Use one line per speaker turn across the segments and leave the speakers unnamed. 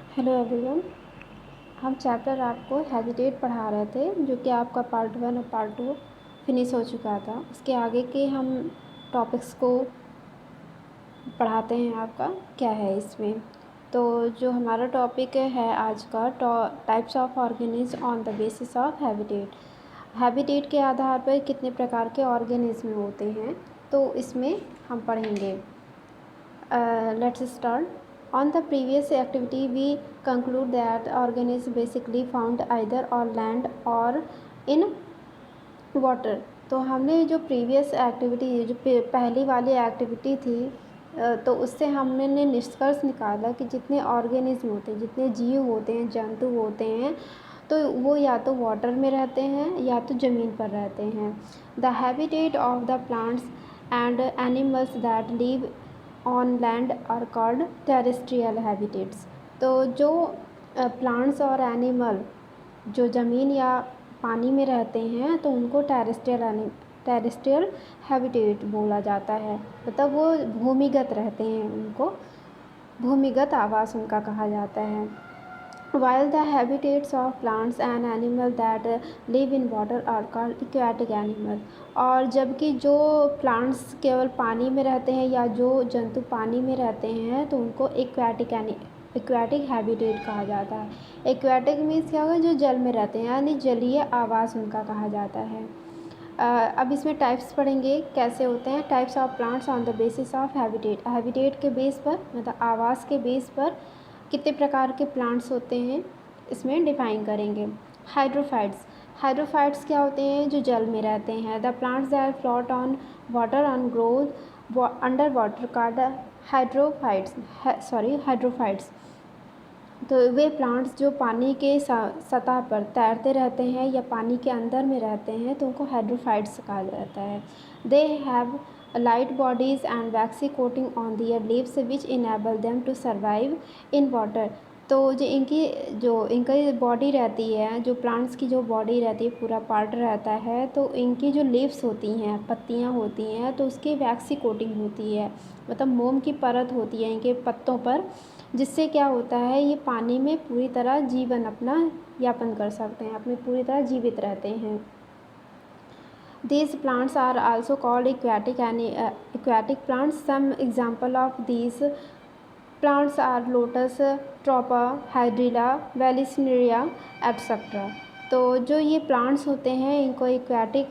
Hello everyone. हम chapter 8 को habitat पढ़ा रहे थे, जो कि आपका पार्ट 1 और पार्ट 2 फिनिश हो चुका था। उसके आगे के हम टॉपिक्स को पढ़ाते हैं। आपका क्या है इसमें? तो जो हमारा टॉपिक है आज का, types of organism on the basis of habitat. Habitat के आधार पर कितने प्रकार के ऑर्गेनिज्म होते हैं, तो इसमें हम पढ़ेंगे। Let's start. On the previous activity, we conclude that organisms basically found either on land or in water. तो हमने जो प्रीवियस एक्टिविटी, जो पहली वाली एक्टिविटी थी, तो उससे हमने निष्कर्ष निकाला कि जितने ऑर्गेनिज्म होते हैं, जितने जीव होते हैं, जंतु होते हैं, तो वो या तो वाटर में रहते हैं या तो ज़मीन पर रहते हैं। The habitat of the plants and animals that live on land are called terrestrial habitats. तो जो प्लांट्स और एनिमल जो ज़मीन या पानी में रहते हैं, तो उनको टेरेस्ट्रियल हैबिटेट बोला जाता है। मतलब वो भूमिगत रहते हैं, उनको भूमिगत आवास उनका कहा जाता है। While the habitats of plants and animals that live in water are called aquatic animals। और जबकि जो प्लांट्स केवल पानी में रहते हैं या जो जंतु पानी में रहते हैं, तो उनको एक्वाटिक हैबिटेट कहा जाता है। एक्वाटिक मीन्स क्या होगा? जो जल में रहते हैं, यानी जलीय आवास उनका कहा जाता है। अब इसमें टाइप्स पढ़ेंगे कैसे होते हैं। Types of plants on the basis of habitat. Habitat के बेस पर, मतलब आवास के बेस पर कितने प्रकार के प्लांट्स होते हैं, इसमें डिफाइन करेंगे। हाइड्रोफाइट्स क्या होते हैं? जो जल में रहते हैं। The plants that float on water on growth under water called hydrophytes. तो वे प्लांट्स जो पानी के सतह पर तैरते रहते हैं या पानी के अंदर में रहते हैं, तो उनको हाइड्रोफाइट्स कहा जाता है। They have light bodies and waxy coating on their leaves which enable them to survive in water। तो जो इनका बॉडी रहती है, जो प्लांट्स की जो बॉडी रहती है, पूरा पार्ट रहता है, तो इनकी जो लीव्स होती हैं, पत्तियां होती हैं, तो उसकी वैक्सी कोटिंग होती है, मतलब मोम की परत होती है इनके पत्तों पर, जिससे क्या होता है, ये पानी में पूरी तरह जीवन अपना यापन कर सकते हैं, अपनी पूरी तरह जीवित रहते हैं। These plants are also called aquatic plants. Some example of these plants are lotus, tropa, hydrilla, vallisneria, etc। तो जो ये प्लांट्स होते हैं, इनको एक्वाटिक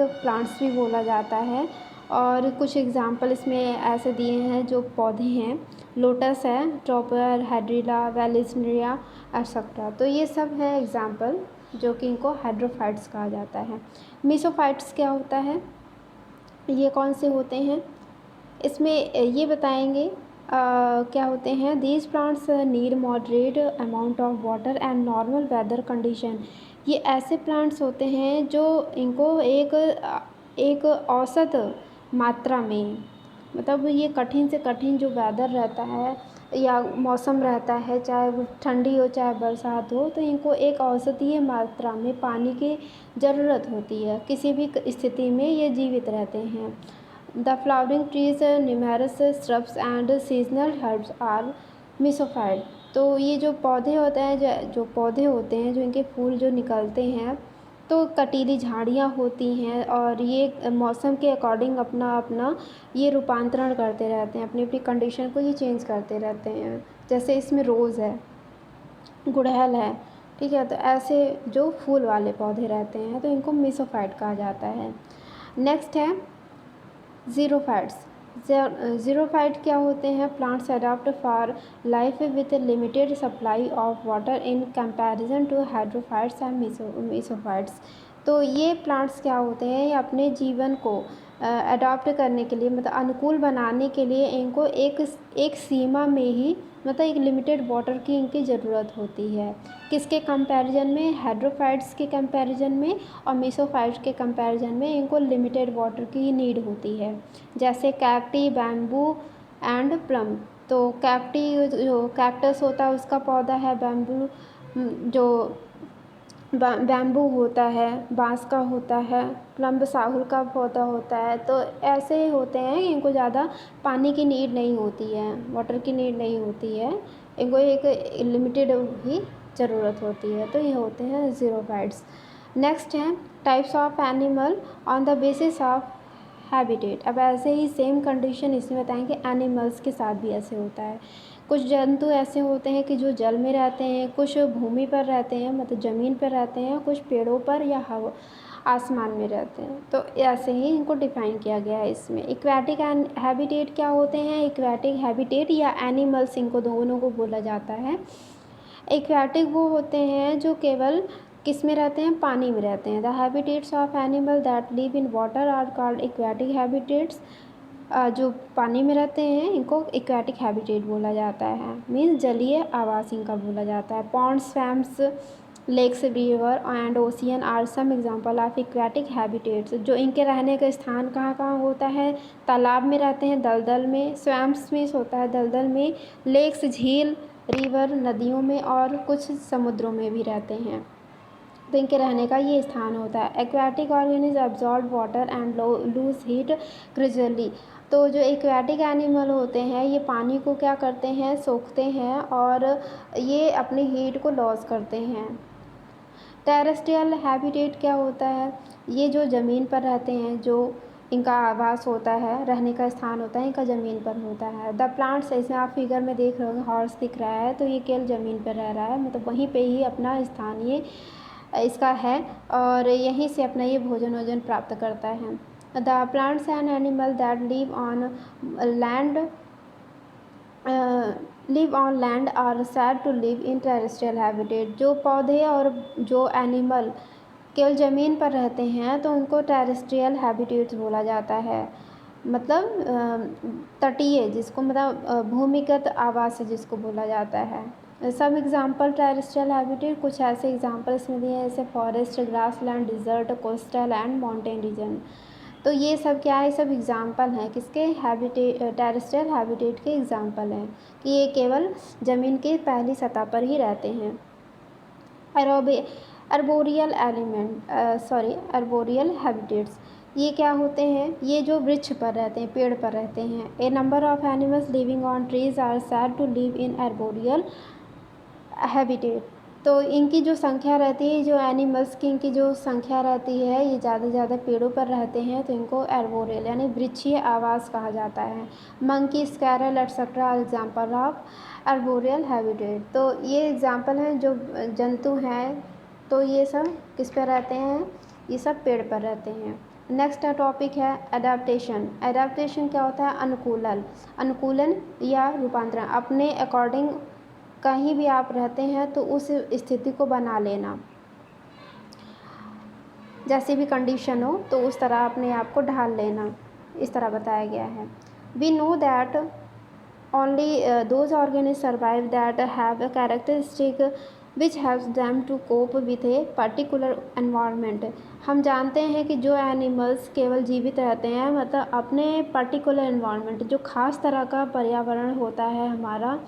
प्लांट्स भी बोला जाता है। और कुछ एग्जांपल इसमें ऐसे दिए हैं जो पौधे हैं, लोटस है, ट्रोपर, हाइड्रिला, वैलिस्नेरिया एक्सेट्रा। तो ये सब है एग्जांपल जो कि इनको हाइड्रोफाइट्स कहा जाता है। मीसोफाइट्स क्या होता है, ये कौन से होते हैं, इसमें ये बताएंगे क्या होते हैं। These plants need moderate amount of water and normal weather condition. ये ऐसे प्लांट्स होते हैं जो इनको एक औसत मात्रा में, मतलब ये कठिन से कठिन जो वेदर रहता है या मौसम रहता है, चाहे वो ठंडी हो चाहे बरसात हो, तो इनको एक औसतीय मात्रा में पानी की ज़रूरत होती है। किसी भी स्थिति में ये जीवित रहते हैं। The flowering trees, numerous shrubs and seasonal herbs are mesophyte. तो ये जो पौधे होते हैं, जो पौधे होते हैं, जो इनके फूल जो निकलते हैं, तो कटीली झाड़ियाँ होती हैं, और ये मौसम के अकॉर्डिंग अपना अपना ये रूपांतरण करते रहते हैं, अपनी अपनी कंडीशन को ये चेंज करते रहते हैं। जैसे इसमें रोज़ है, गुड़हल है, ठीक है, तो ऐसे जो फूल वाले पौधे रहते हैं, तो इनको मीसोफाइट कहा जाता है। नेक्स्ट है ज़ीरोफाइट्स। ज़ीरोफाइट क्या होते हैं? Plants adopt for life with limited supply of water in comparison to hydrophytes and mesophytes. तो ये प्लांट्स क्या होते हैं, ये अपने जीवन को अडॉप्ट करने के लिए, मतलब अनुकूल बनाने के लिए, इनको एक सीमा में ही, मतलब एक लिमिटेड वाटर की इनकी ज़रूरत होती है। किसके कंपैरिजन में? हाइड्रोफाइट्स के कंपैरिजन में, और मीसोफाइट्स के कंपैरिजन में इनको लिमिटेड वाटर की ही नीड होती है। जैसे कैक्टी, बैम्बू एंड प्लम। तो कैक्टी जो कैक्टस होता है उसका पौधा है, बैम्बू जो बैम्बू होता है, बांस का होता है, प्लम्ब साहुल का पौधा होता है। तो ऐसे होते हैं, इनको ज़्यादा पानी की नीड नहीं होती है, वाटर की नीड नहीं होती है, इनको एक लिमिटेड ही ज़रूरत होती है। तो ये होते हैं ज़ीरोफाइट्स। नेक्स्ट है types of animal on the basis of habitat. अब ऐसे ही सेम कंडीशन इसमें बताएंगे, एनिमल्स के साथ भी ऐसे होता है। कुछ जंतु ऐसे होते हैं कि जो जल में रहते हैं, कुछ भूमि पर रहते हैं मतलब ज़मीन पर रहते हैं, कुछ पेड़ों पर या हवा आसमान में रहते हैं। तो ऐसे ही इनको डिफ़ाइन किया गया है इसमें। इक्वेटिक हैबिटेट क्या होते हैं? इक्वेटिक हैबिटेट या एनिमल्स, इनको दोनों को बोला जाता है। एक्वेटिक वो होते हैं जो केवल किस में रहते हैं? पानी में रहते हैं। The habitats of animal that live in water are called aquatic habitats. जो पानी में रहते हैं इनको एक्वेटिक हैबिटेट बोला जाता है, मीन्स जलीय आवास इनका बोला जाता है। Ponds, swamps, lakes, river and ocean are some example of aquatic habitats. जो इनके रहने का स्थान कहाँ कहाँ होता है? तालाब में रहते हैं, दलदल में, स्वैम्प्स में होता है दलदल में, लेक्स झील, रिवर नदियों में, और कुछ समुद्रों में भी रहते हैं। तो इनके रहने का ये स्थान होता है। Aquatic organism absorb water and lose heat gradually. तो जो एक्वेटिक एनिमल होते हैं ये पानी को क्या करते हैं? सोखते हैं, और ये अपनी हीट को लॉस करते हैं। टेरेस्ट्रियल हैबिटेट क्या होता है? ये जो ज़मीन पर रहते हैं, जो इनका आवास होता है, रहने का स्थान होता है, इनका ज़मीन पर होता है। द प्लांट्स, इसमें आप फिगर में देख रहे होंगे हॉर्स दिख रहा है, तो ये केवल ज़मीन पर रह रहा है, मतलब वहीं पे ही अपना स्थान ये इसका है, और यहीं से अपना ये भोजन प्राप्त करता है। The plants and animal that live on land are said to live in terrestrial habitat. जो पौधे और जो एनिमल केवल ज़मीन पर रहते हैं तो उनको टेरेस्ट्रियल हैबिटेट्स बोला जाता है, मतलब तटीय, जिसको मतलब भूमिगत आवास जिसको बोला जाता है। सब एग्जांपल टेरेस्ट्रियल हैबिटेट, कुछ ऐसे एग्जांपल इसमें दिए हैं जैसे forest, grassland, desert, coastal and mountain region. तो ये सब क्या है? सब एग्जांपल हैं किसके? टेरेस्ट्रियल हैबिटेट के एग्जांपल हैं कि ये केवल ज़मीन के पहली सतह पर ही रहते हैं। अर्बोरियल हैबिटेट्स, ये क्या होते हैं? ये जो वृक्ष पर रहते हैं, पेड़ पर रहते हैं। A number of animals living on trees are said to live in arboreal habitat. तो इनकी जो संख्या रहती है, जो एनिमल्स की इनकी जो संख्या रहती है, ये ज़्यादा से ज़्यादा पेड़ों पर रहते हैं, तो इनको अर्बोरियल यानी वृक्षीय आवास कहा जाता है। Monkey, squirrel etcetera example of arboreal habitat. तो ये एग्जाम्पल हैं जो जंतु हैं, तो ये सब किस पर रहते हैं? ये सब पेड़ पर रहते हैं। नेक्स्ट टॉपिक है एडाप्टेशन। एडाप्टेशन क्या होता है? अनुकूलन या रूपांतरण। अपने अकॉर्डिंग कहीं भी आप रहते हैं तो उस स्थिति को बना लेना, जैसी भी कंडीशन हो तो उस तरह अपने आप को ढाल लेना, इस तरह बताया गया है। We know that only those organism survive that have a characteristic which helps them to cope with a particular environment. हम जानते हैं कि जो एनिमल्स केवल जीवित रहते हैं, मतलब अपने पर्टिकुलर एनवायरनमेंट, जो ख़ास तरह का पर्यावरण होता है हमारा,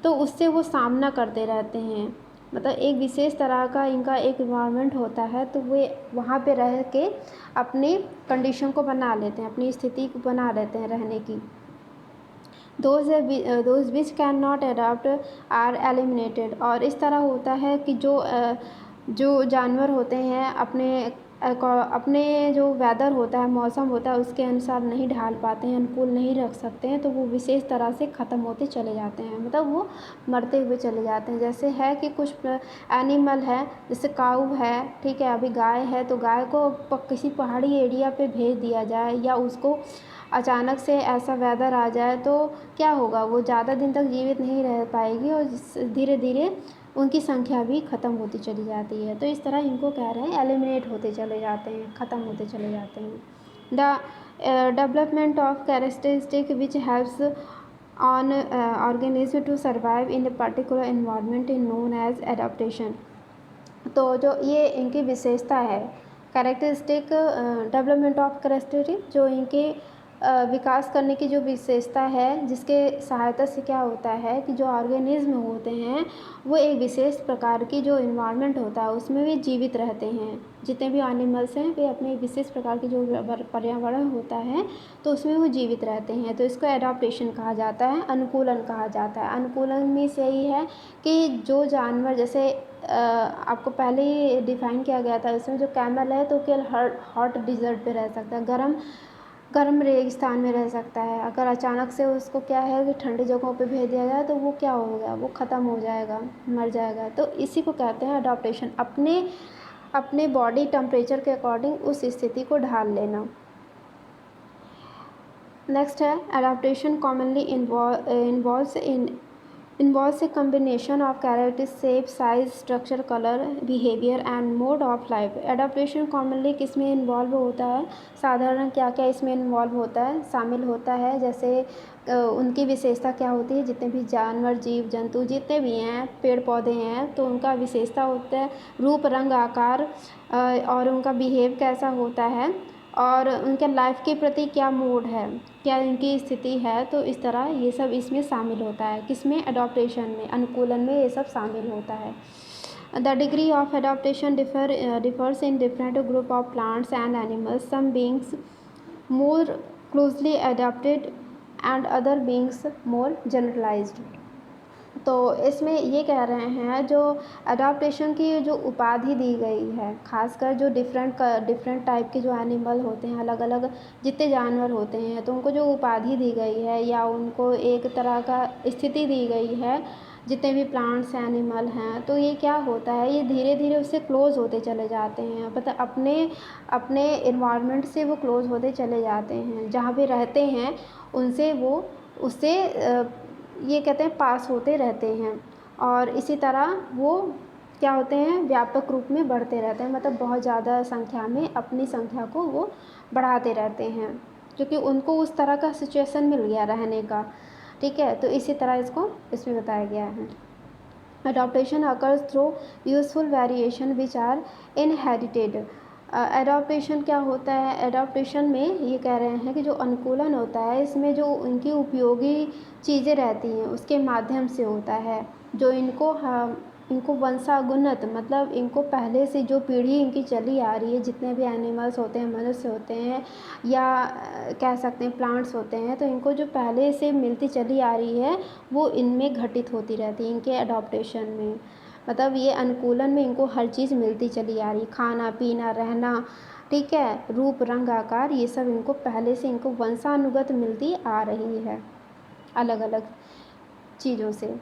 तो उससे वो सामना करते रहते हैं। मतलब एक विशेष तरह का इनका एक एनवायरनमेंट होता है, तो वे वहाँ पे रह के अपनी कंडीशन को बना लेते हैं, अपनी स्थिति को बना लेते हैं रहने की। Those which can not adopt are eliminated. और इस तरह होता है कि जो जानवर होते हैं अपने जो वेदर होता है, मौसम होता है, उसके अनुसार नहीं ढाल पाते हैं, अनुकूल नहीं रख सकते हैं, तो वो विशेष तरह से ख़त्म होते चले जाते हैं, मतलब वो मरते हुए चले जाते हैं। जैसे है कि कुछ एनिमल है, जैसे काऊ है, ठीक है, अभी गाय है, तो गाय को किसी पहाड़ी एरिया पे भेज दिया जाए या उसको अचानक से ऐसा वेदर आ जाए तो क्या होगा? वो ज़्यादा दिन तक जीवित नहीं रह पाएगी और धीरे धीरे उनकी संख्या भी ख़त्म होती चली जाती है। तो इस तरह इनको कह रहे हैं एलिमिनेट होते चले जाते हैं, ख़त्म होते चले जाते हैं। The development of characteristic which helps on organism to survive in a particular environment is known as adaptation. तो जो ये इनकी विशेषता है, कैरेक्टरिस्टिक डेवलपमेंट ऑफ कैरेक्टरिस्टिक, जो इनके विकास करने की जो विशेषता है, जिसके सहायता से क्या होता है कि जो ऑर्गेनिज्म होते हैं वो एक विशेष प्रकार की जो इन्वायरमेंट होता है उसमें वे जीवित रहते हैं। जितने भी एनिमल्स हैं वे अपने विशेष प्रकार की जो पर्यावरण होता है तो उसमें वो जीवित रहते हैं। तो इसको एडाप्टेशन कहा जाता है, अनुकूलन कहा जाता है। अनुकूलन मीन्स यही है कि जो जानवर जैसे आपको पहले ही डिफ़ाइन किया गया था, इसमें जो कैमल है तो केवल हॉट डिज़र्ट पे रह सकता है, गर्म रेगिस्तान में रह सकता है। अगर अचानक से उसको क्या है कि ठंडी जगहों पे भेज दिया जाए तो वो क्या होगा, वो ख़त्म हो जाएगा, मर जाएगा। तो इसी को कहते हैं अडॉप्टेशन, अपने बॉडी टेम्परेचर के अकॉर्डिंग उस स्थिति को ढाल लेना। नेक्स्ट है adaptation commonly involves a combination of characteristics, shape, size, structure, color, behavior and mode of life. Adaptation commonly किस में इन्वॉल्व होता है, साधारण क्या क्या इसमें इन्वॉल्व होता है, शामिल होता है। जैसे उनकी विशेषता क्या होती है, जितने भी जानवर, जीव जंतु जितने भी हैं, पेड़ पौधे हैं, तो उनका विशेषता होता है रूप, रंग, आकार और उनका बिहेव कैसा होता है और उनके लाइफ के प्रति क्या मोड है, क्या इनकी स्थिति है। तो इस तरह ये सब इसमें शामिल होता है, किसमें, अडॉप्टेशन में, अनुकूलन में ये सब शामिल होता है। The degree of adaptation differs in different group of plants and animals, some beings more closely adapted and other beings more generalised. तो इसमें ये कह रहे हैं जो अडॉप्टेशन की जो उपाधि दी गई है, खासकर जो डिफरेंट टाइप के जो एनिमल होते हैं, अलग अलग जितने जानवर होते हैं, तो उनको जो उपाधि दी गई है या उनको एक तरह का स्थिति दी गई है, जितने भी प्लांट्स एनिमल हैं, तो ये क्या होता है, ये धीरे धीरे उससे क्लोज़ होते चले जाते हैं। मतलब अपने इन्वायरमेंट से वो क्लोज़ होते चले जाते हैं, जहाँ पे रहते हैं उनसे वो उससे ये कहते हैं पास होते रहते हैं। और इसी तरह वो क्या होते हैं, व्यापक रूप में बढ़ते रहते हैं, मतलब बहुत ज़्यादा संख्या में अपनी संख्या को वो बढ़ाते रहते हैं, क्योंकि उनको उस तरह का सिचुएशन मिल गया रहने का। ठीक है, तो इसी तरह इसको इसमें बताया गया है। Adaptation occurs through useful variation which are inherited. Adaptation क्या होता है, एडॉप्टेशन में ये कह रहे हैं कि जो अनुकूलन होता है इसमें जो उनकी उपयोगी चीज़ें रहती हैं उसके माध्यम से होता है, जो इनको वंशागुणत, मतलब इनको पहले से जो पीढ़ी इनकी चली आ रही है, जितने भी एनिमल्स होते हैं, मनुष्य होते हैं या कह सकते हैं प्लांट्स होते हैं, तो इनको जो पहले से मिलती चली आ रही है वो इनमें घटित होती रहती है, इनके एडॉप्टेशन में। मतलब ये अनुकूलन में इनको हर चीज़ मिलती चली आ रही, खाना पीना रहना, ठीक है, रूप रंग आकार, ये सब इनको पहले से इनको वंशानुगत मिलती आ रही है अलग अलग चीज़ों से।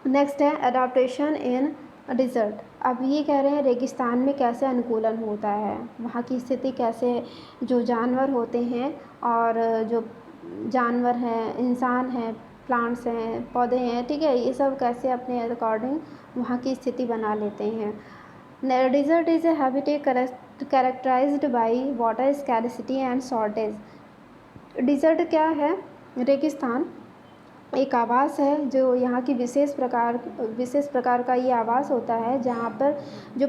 नेक्स्ट है अडॉप्टेशन इन डिज़र्ट। अब ये कह रहे हैं रेगिस्तान में कैसे अनुकूलन होता है, वहाँ की स्थिति कैसे, जो जानवर होते हैं और जो जानवर हैं, इंसान हैं, प्लांट्स हैं, पौधे हैं, ठीक है, ये सब कैसे अपने अकॉर्डिंग वहाँ की स्थिति बना लेते हैं। Desert is a habitat characterised by water scarcity and shortage. Desert क्या है, रेगिस्तान एक आवास है, जो यहाँ की विशेष प्रकार का ये आवास होता है, जहाँ पर जो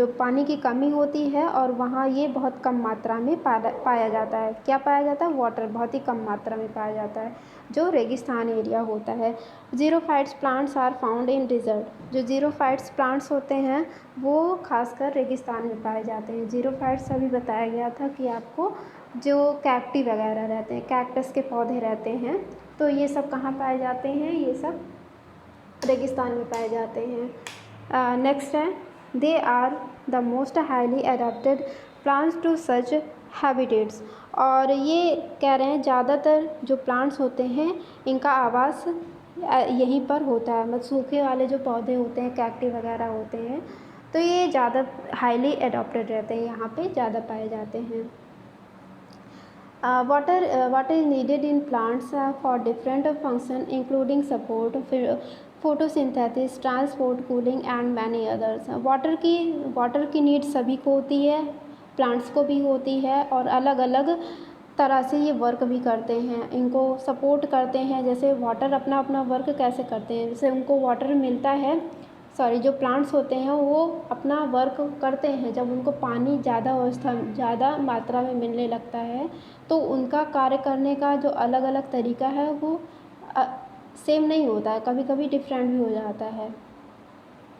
पानी की कमी होती है और वहाँ ये बहुत कम मात्रा में पाया जाता है। क्या पाया जाता है, वाटर बहुत ही कम मात्रा में पाया जाता है, जो रेगिस्तान एरिया होता है। Xerophytes plants are found in desert. जो ज़ीरोफाइट्स प्लांट्स होते हैं वो खासकर रेगिस्तान में पाए जाते हैं। ज़ीरोफाइट्स अभी बताया गया था कि आपको, जो कैक्टी वगैरह रहते हैं, कैक्टस के पौधे रहते हैं, तो ये सब कहाँ पाए जाते हैं, ये सब रेगिस्तान में पाए जाते हैं। नेक्स्ट है they are the most highly adapted plants to such habitats. और ये कह रहे हैं ज़्यादातर जो प्लांट्स होते हैं इनका आवास यहीं पर होता है, मतलब सूखे वाले जो पौधे होते हैं, कैक्टी वगैरह होते हैं, तो ये ज़्यादा हाईली अडॉप्टेड रहते हैं, यहाँ पे ज़्यादा पाए जाते हैं। Water is needed in plants for different function including support, photosynthesis, transport, cooling and many others. Water की नीड सभी को होती है, प्लांट्स को भी होती है, और अलग अलग तरह से ये वर्क भी करते हैं, इनको सपोर्ट करते हैं। जैसे वाटर अपना अपना वर्क कैसे करते हैं, जैसे उनको वाटर मिलता है जो प्लांट्स होते हैं वो अपना वर्क करते हैं जब उनको पानी ज़्यादा मात्रा में मिलने लगता है, तो उनका कार्य करने का जो अलग अलग तरीका है वो सेम नहीं होता है, कभी कभी डिफरेंट भी हो जाता है।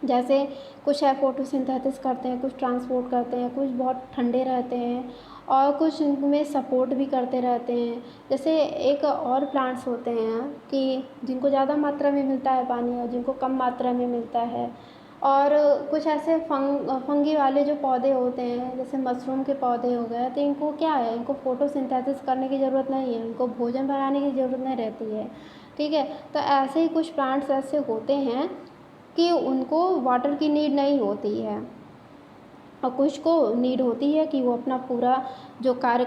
जैसे कुछ है फोटोसिंथेसिस करते हैं, कुछ ट्रांसपोर्ट करते हैं, कुछ बहुत ठंडे रहते हैं और कुछ उनमें सपोर्ट भी करते रहते हैं। जैसे एक और प्लांट्स होते हैं कि जिनको ज़्यादा मात्रा में मिलता है पानी और जिनको कम मात्रा में मिलता है। और कुछ ऐसे फंगी वाले जो पौधे होते हैं, जैसे मशरूम के पौधे हो गए, तो इनको क्या है, इनको फोटोसिंथेसिस करने की ज़रूरत नहीं है, इनको भोजन बनाने की ज़रूरत नहीं रहती है। ठीक है, तो ऐसे ही कुछ प्लांट्स ऐसे होते हैं कि उनको वाटर की नीड नहीं होती है और कुछ को नीड होती है कि वो अपना पूरा जो कार्य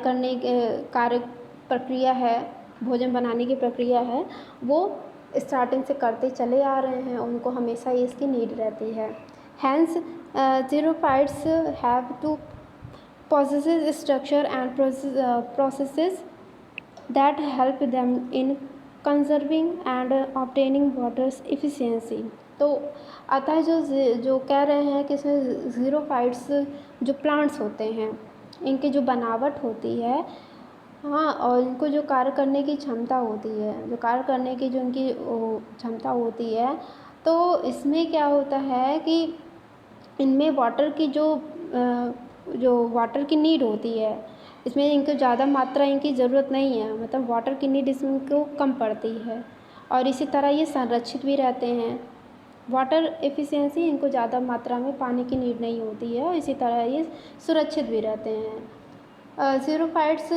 प्रक्रिया है, भोजन बनाने की प्रक्रिया है, वो स्टार्टिंग से करते चले आ रहे हैं, उनको हमेशा ही इसकी नीड रहती है। Hence xerophytes have to possesses structure and processes that help them in conserving and obtaining water's efficiency। तो अतः जो कह रहे हैं कि इसमें ज़ीरोफाइट्स जो प्लांट्स होते हैं, इनकी जो बनावट होती है, हाँ, और इनको जो कार्य करने की क्षमता होती है, जो कार्य करने की जो इनकी क्षमता होती है, तो इसमें क्या होता है कि इनमें वाटर की जो वाटर की नीड होती है, इसमें इनको ज़्यादा मात्रा इनकी ज़रूरत नहीं है, मतलब वाटर की नीड इसमें को कम पड़ती है और इसी तरह ये संरक्षित भी रहते हैं। वाटर एफिशिएंसी, इनको ज़्यादा मात्रा में पानी की नीड नहीं होती है और इसी तरह ये सुरक्षित भी रहते हैं। ज़ीरोफाइट्स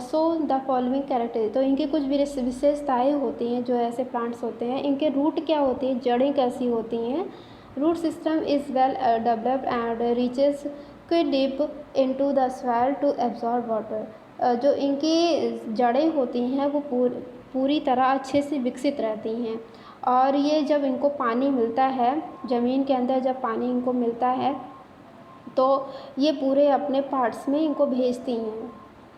सो द फॉलोइंग कैरेक्टर, तो इनकी कुछ विशेषताएँ होती हैं जो ऐसे प्लांट्स होते हैं। इनके रूट क्या होती है, जड़ें कैसी होती हैं। Root system is well developed and reaches quick deep into the soil to absorb water. जो इनकी जड़ें होती हैं वो पूरी तरह अच्छे से विकसित रहती हैं और ये जब इनको पानी मिलता है, ज़मीन के अंदर जब पानी इनको मिलता है तो ये पूरे अपने पार्ट्स में इनको भेजती हैं,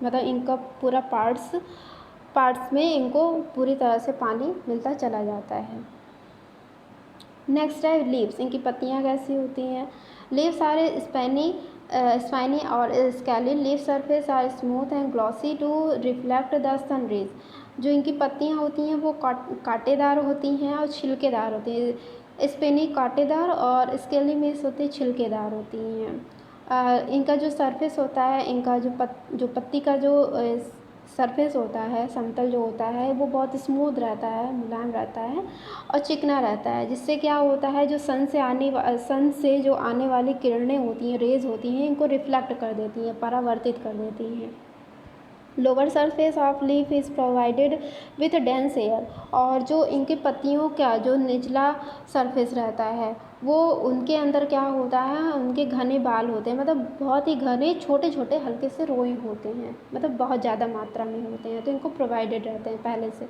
मतलब इनका पूरा पार्ट्स में इनको पूरी तरह से पानी मिलता चला जाता है। नेक्स्ट है लीव्स, इनकी पत्तियाँ कैसी होती हैं। लीव्स आर स्पाइनी और scaly, leaf surface are smooth and glossy to reflect the sun rays. जो इनकी पत्तियाँ होती हैं वो कांटेदार होती हैं और छिलकेदार होती हैं। स्पेनी कांटेदार और स्केली मीन्स होती है छिलकेदार होती हैं। इनका जो सरफेस होता है, इनका जो पत्ती का जो सरफेस होता है, समतल जो होता है, वो बहुत स्मूथ रहता है, मुलायम रहता है और चिकना रहता है, जिससे क्या होता है, जो सन से जो आने वाली किरणें होती हैं, रेज होती हैं, इनको रिफ्लेक्ट कर देती हैं, परावर्तित कर देती हैं। Lower surface of leaf is provided with dense air, और जो इनकी पत्तियों का जो निचला सरफेस रहता है वो उनके अंदर क्या होता है, उनके घने बाल होते हैं, मतलब बहुत ही घने छोटे छोटे हल्के से रोए होते हैं, मतलब बहुत ज़्यादा मात्रा में होते हैं, तो इनको प्रोवाइडेड रहते हैं पहले से।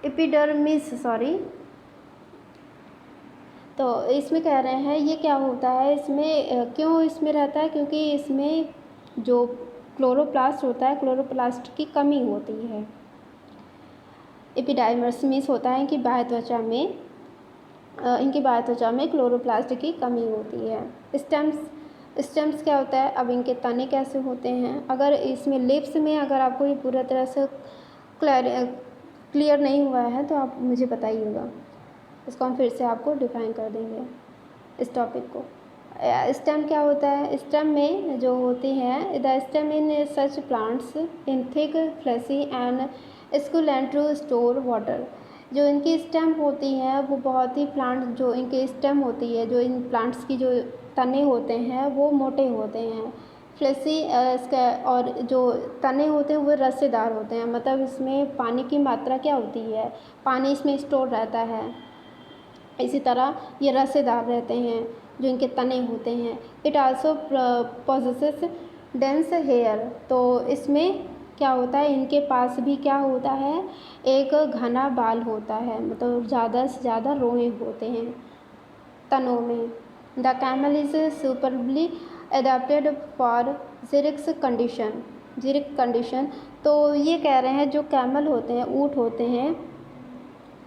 एपिडर्मिस तो इसमें कह रहे हैं ये क्या होता है, इसमें क्यों इसमें रहता है, क्योंकि इसमें जो क्लोरोप्लास्ट होता है, क्लोरोप्लास्ट की कमी होती है। एपिडर्मिस मीन्स होता है कि बाह्य त्वचा में इनकी बाह्य त्वचा में क्लोरोप्लास्ट की कमी होती है। स्टेम्स क्या होता है, अब इनके तने कैसे होते हैं। अगर इसमें लिप्स में अगर आपको ये पूरा तरह से क्लियर नहीं हुआ है तो आप मुझे बताइएगा, इसको हम फिर से आपको डिफाइन कर देंगे इस टॉपिक को। स्टेम क्या होता है, स्टेम में जो होती हैं, the stem in such plants in thick fleshy and succulent to store water. जो इनकी स्टेम होती हैं वो बहुत ही जो इनकी स्टेम होती है, जो इन प्लांट्स की जो तने होते हैं वो मोटे होते हैं, फ्लैसी और जो तने होते हैं वो रसेदार होते हैं, मतलब इसमें पानी की मात्रा क्या होती है, पानी इसमें स्टोर रहता है, इसी तरह ये रसेदार रहते हैं जो इनके तने होते हैं। It also possesses dense hair, तो इसमें क्या होता है, इनके पास भी क्या होता है, एक घना बाल होता है, मतलब ज़्यादा से ज़्यादा रोए होते हैं तनों में। The camel is superbly adapted for xeric condition. तो ये कह रहे हैं जो कैमल होते हैं, ऊँट होते हैं,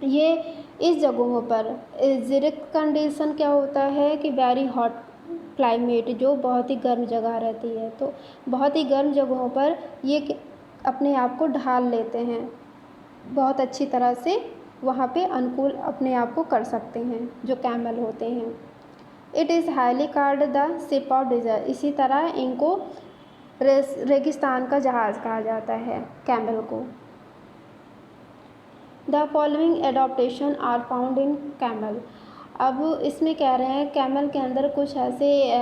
ये इस जगहों पर ज़िरिक कंडीशन क्या होता है कि वेरी हॉट क्लाइमेट, जो बहुत ही गर्म जगह रहती है, तो बहुत ही गर्म जगहों पर ये अपने आप को ढाल लेते हैं, बहुत अच्छी तरह से वहाँ पे अनुकूल अपने आप को कर सकते हैं जो कैमल होते हैं। It is highly called the ship of desert, इसी तरह इनको रेगिस्तान का जहाज़ कहा जाता है कैमल को। The following adaptation are found in camel, अब इसमें कह रहे हैं कैमल के अंदर कुछ ऐसे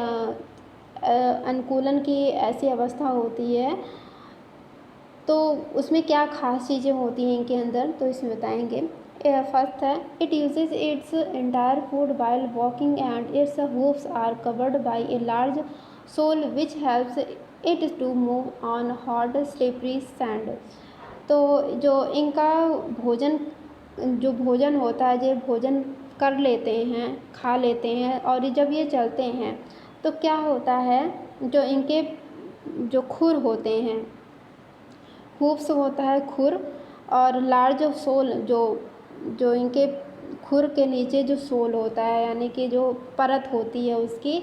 अनुकूलन की ऐसी अवस्था होती है, तो उसमें क्या खास चीज़ें होती हैं इनके अंदर, तो इसमें बताएंगे। फर्स्ट है, it uses its entire food while walking and its hoofs are covered by a large sole which helps it to move on hot slippery sand. तो जो इनका भोजन होता है, जो भोजन कर लेते हैं, खा लेते हैं, और जब ये चलते हैं तो क्या होता है, जो इनके जो खुर होते हैं, हूफ्स होता है खुर, और लार्ज सोल जो इनके खुर के नीचे जो सोल होता है, यानी कि जो परत होती है उसकी,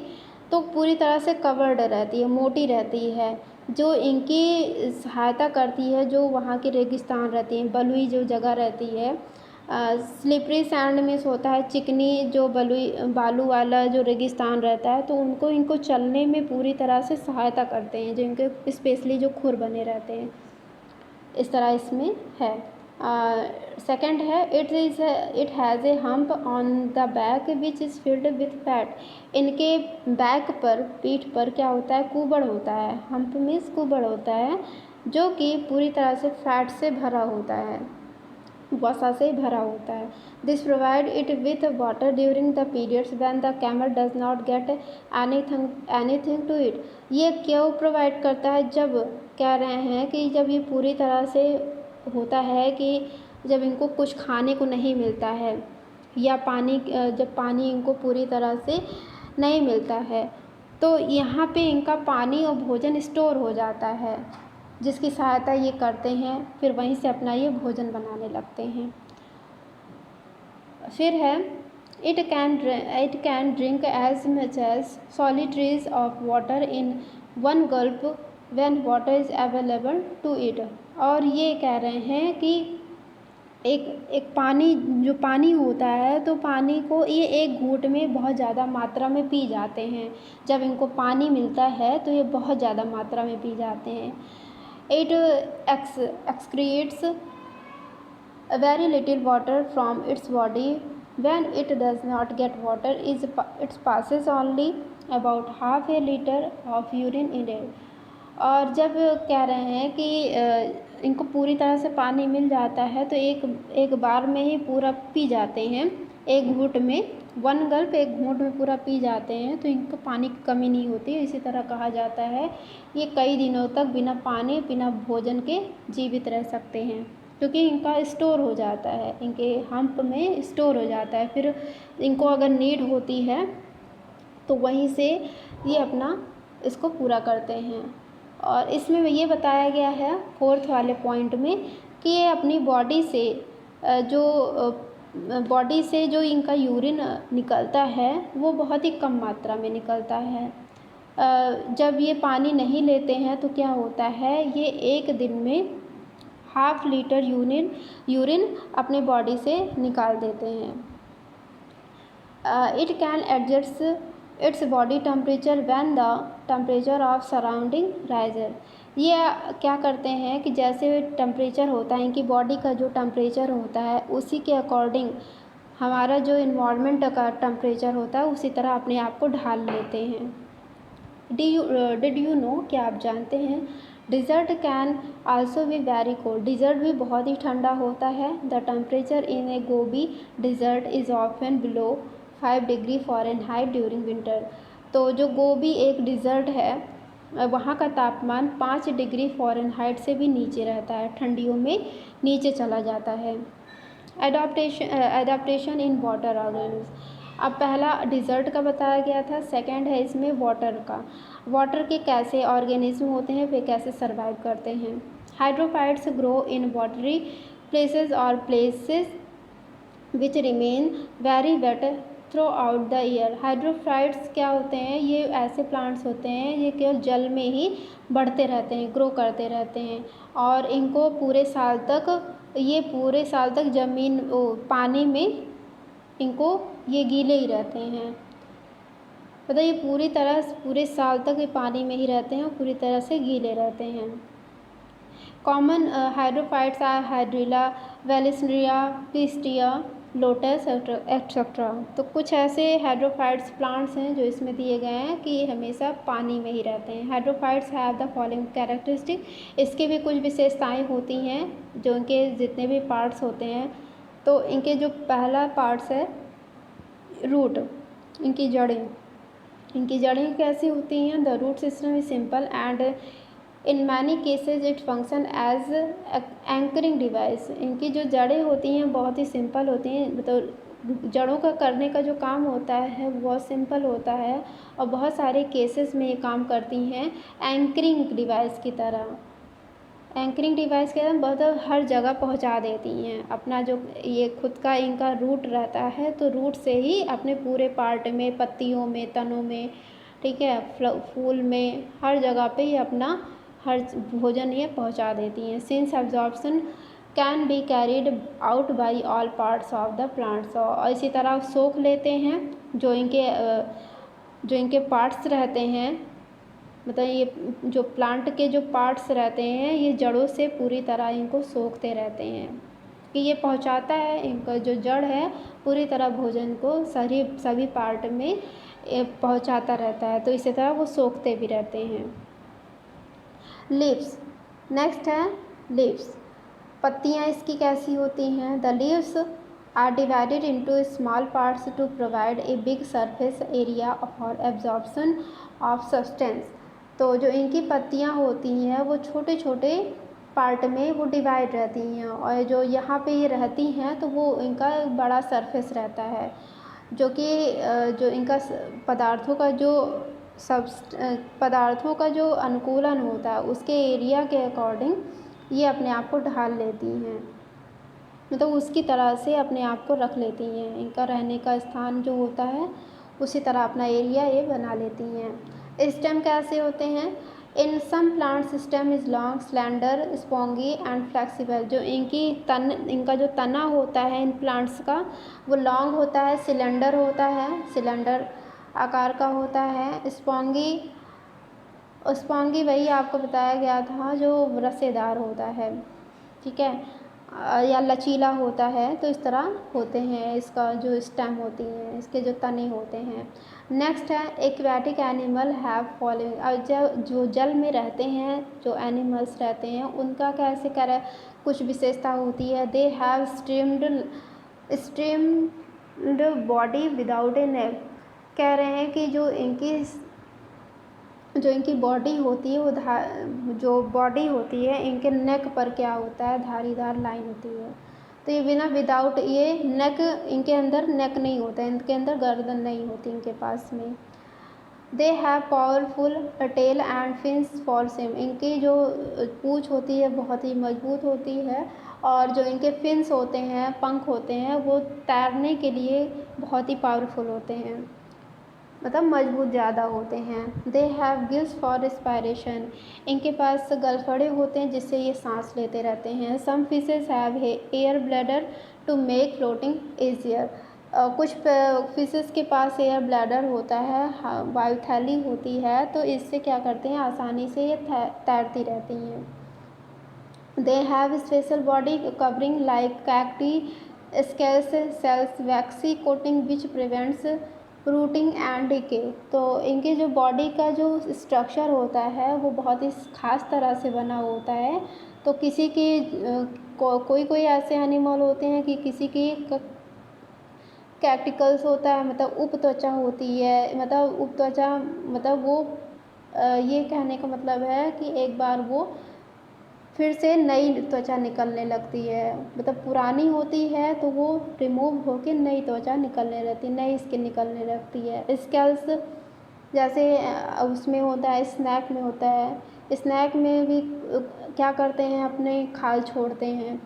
तो पूरी तरह से कवर्ड रहती है, मोटी रहती है, जो इनकी सहायता करती है, जो वहाँ के रेगिस्तान रहती हैं, बलुई जो जगह रहती है, स्लिपरी सैंड मीन्स होता है चिकनी जो बालू वाला जो रेगिस्तान रहता है, तो इनको चलने में पूरी तरह से सहायता करते हैं, जो इनके स्पेशली जो खुर बने रहते हैं, इस तरह इसमें है। सेकंड है, it has a hump on the back which is filled with fat, इनके बैक पर, पीठ पर क्या होता है, कुबड़ होता है, हम्प मीन्स कुबड़ होता है, जो कि पूरी तरह से फैट से भरा होता है, वसा से भरा होता है। This provide it with water during the periods when the camel does not get anything to it, ये क्यों प्रोवाइड करता है, जब कह रहे हैं कि जब ये पूरी तरह से होता है कि जब इनको कुछ खाने को नहीं मिलता है, या जब पानी इनको पूरी तरह से नहीं मिलता है, तो यहाँ पे इनका पानी और भोजन स्टोर हो जाता है, जिसकी सहायता ये करते हैं, फिर वहीं से अपना ये भोजन बनाने लगते हैं। फिर है, it can drink as much as सॉलिट्रीज of water in one gulp when water is available to it, और ये कह रहे हैं कि एक जो पानी होता है, तो पानी को ये एक घूंट में बहुत ज़्यादा मात्रा में पी जाते हैं, जब इनको पानी मिलता है तो ये बहुत ज़्यादा मात्रा में पी जाते हैं। It excretes very little water from its body. When it does not get water, it passes only about half a liter of urine in it. और जब कह रहे हैं कि इनको पूरी तरह से पानी मिल जाता है, तो एक बार में ही पूरा पी जाते हैं, एक घूंट में, वन गल्प एक घूंट में पूरा पी जाते हैं, तो इनको पानी की कमी नहीं होती। इसी तरह कहा जाता है ये कई दिनों तक बिना पानी बिना भोजन के जीवित रह सकते हैं, क्योंकि इनका स्टोर हो जाता है, इनके हम्प में स्टोर हो जाता है, फिर इनको अगर नीड होती है तो वहीं से ये अपना इसको पूरा करते हैं। और इसमें ये बताया गया है फोर्थ वाले पॉइंट में कि ये अपनी बॉडी से जो इनका यूरिन निकलता है वो बहुत ही कम मात्रा में निकलता है। जब ये पानी नहीं लेते हैं तो क्या होता है, ये एक दिन में हाफ लीटर यूरिन अपने बॉडी से निकाल देते हैं। It can adjust its body temperature when the temperature of surrounding rises, ये क्या करते हैं कि जैसे टेम्परेचर होता है, इनकी बॉडी का जो टेम्परेचर होता है उसी के अकॉर्डिंग हमारा जो इन्वायरमेंट का टेम्परेचर होता है उसी तरह अपने आप को ढाल लेते हैं। डिड यू नो, क्या आप जानते हैं, desert can also be very cold, desert भी बहुत ही ठंडा होता है। The temperature in a Gobi desert is often below 5 degree Fahrenheit during winter, तो जो गोबी एक डिज़र्ट है वहाँ का तापमान 5 डिग्री फ़ारेनहाइट से भी नीचे रहता है, ठंडियों में नीचे चला जाता है। एडाप्टेशन इन वाटर ऑर्गेनिज्म, अब पहला डिज़र्ट का बताया गया था, सेकंड है इसमें वाटर का, वाटर के कैसे ऑर्गेनिज्म होते हैं, वे कैसे सर्वाइव करते हैं। Hydrophytes grow in watery places और places which remain very wet throughout the year. Hydrophytes क्या होते हैं, ये ऐसे प्लांट्स होते हैं ये केवल जल में ही बढ़ते रहते हैं, ग्रो करते रहते हैं और इनको पूरे साल तक ज़मीन पानी में इनको ये गीले ही रहते हैं। मतलब ये पूरे साल तक ये पानी में ही रहते हैं और पूरी तरह से गीले रहते हैं। Common hydrophytes are hydrilla, vallisneria, pistia, lotus etcetera. तो कुछ ऐसे हाइड्रोफाइट्स प्लांट्स हैं जो इसमें दिए गए हैं कि ये हमेशा पानी में ही रहते हैं। Hydrophytes have the following characteristic. इसकी भी कुछ विशेषताएं होती हैं जो इनके जितने भी पार्ट्स होते हैं। तो इनके जो पहला पार्ट्स है रूट, इनकी जड़ें कैसी होती हैं। The root system is simple and in many cases it function as anchoring device. इनकी जो जड़ें होती हैं बहुत ही सिंपल होती हैं, मतलब जड़ों का करने का जो काम होता है वो बहुत सिंपल होता है और बहुत सारे केसेस में ये काम करती हैं एंकरिंग डिवाइस की तरह। एंकरिंग डिवाइस के मतलब हर जगह पहुंचा देती हैं अपना जो ये खुद का इनका रूट रहता है, तो रूट से ही अपने पूरे पार्ट में, पत्तियों में, तनों में, ठीक है, फूल में, हर जगह पे ये अपना हर भोजन ये पहुंचा देती हैं। Since absorption can be carried out by all parts of the plants. और इसी तरह सोख लेते हैं जो इनके पार्ट्स रहते हैं, मतलब ये जो प्लांट के जो पार्ट्स रहते हैं ये जड़ों से पूरी तरह इनको सोखते रहते हैं कि ये पहुंचाता है, इनका जो जड़ है पूरी तरह भोजन को सभी पार्ट में पहुंचाता रहता है, तो इसी तरह वो सोखते भी रहते हैं। लीव्स, नेक्स्ट है लीव्स। पत्तियाँ इसकी कैसी होती हैं। The leaves are divided into small parts to provide a big surface area for absorption of substance. तो जो इनकी पत्तियाँ होती हैं वो छोटे छोटे पार्ट में वो डिवाइड रहती हैं और जो यहाँ पे ये रहती हैं तो वो इनका बड़ा सरफेस रहता है जो कि जो इनका पदार्थों का जो अनुकूलन होता है उसके एरिया के अकॉर्डिंग ये अपने आप को ढाल लेती हैं, मतलब उसकी तरह से अपने आप को रख लेती हैं। इनका रहने का स्थान जो होता है उसी तरह अपना एरिया ये बना लेती हैं। स्टेम कैसे होते हैं। In some plant stem is long, slender, spongy and flexible. जो इनका जो तना होता है इन प्लांट्स का वो लॉन्ग होता है, सिलेंडर आकार का होता है। स्पॉन्गी वही आपको बताया गया था जो रसेदार होता है, ठीक है, या लचीला होता है, तो इस तरह होते हैं इसका जो स्टेम होती हैं, इसके जो तने होते हैं। नेक्स्ट है एक्वेटिक एनिमल हैव फॉलोइंग। और जो जल में रहते हैं जो एनिमल्स रहते हैं उनका कैसे कुछ विशेषता होती है। They have streamed body without a neck. कह रहे हैं कि जो इनकी बॉडी होती है वो जो बॉडी होती है इनके नेक पर क्या होता है, धारीदार लाइन होती है। तो ये विदाउट ये नेक, इनके अंदर नेक नहीं होता है, इनके अंदर गर्दन नहीं होती इनके पास में। They have powerful tail and fins for swim. इनकी जो पूँछ होती है बहुत ही मजबूत होती है और जो इनके फिन्स होते हैं, पंख होते हैं, वो तैरने के लिए बहुत ही पावरफुल होते हैं, मतलब मजबूत ज़्यादा होते हैं। They have gills for respiration. इनके पास गलफड़े होते हैं जिससे ये सांस लेते रहते हैं। Some fishes have air bladder to make floating easier. कुछ फिशेस के पास एयर ब्लैडर होता है, वायुथैली होती है, तो इससे क्या करते हैं आसानी से ये तैरती रहती हैं। They have special body covering like cacti scales cells waxy coating which prevents rotting and decay. तो इनके जो बॉडी का जो स्ट्रक्चर होता है वो बहुत ही ख़ास तरह से बना होता है। तो किसी की कोई ऐसे एनिमल होते हैं कि किसी की कैटिकल्स होता है, मतलब उपत्वचा होती है, मतलब उपत्वचा मतलब वो ये कहने का मतलब है कि एक बार वो फिर से नई त्वचा निकलने लगती है, मतलब पुरानी होती है तो वो रिमूव होकर नई त्वचा निकलने लगती है, नई स्किन निकलने लगती है। स्केल्स जैसे उसमें होता है, स्नैक में होता है, स्नैक में भी क्या करते हैं अपने खाल छोड़ते हैं।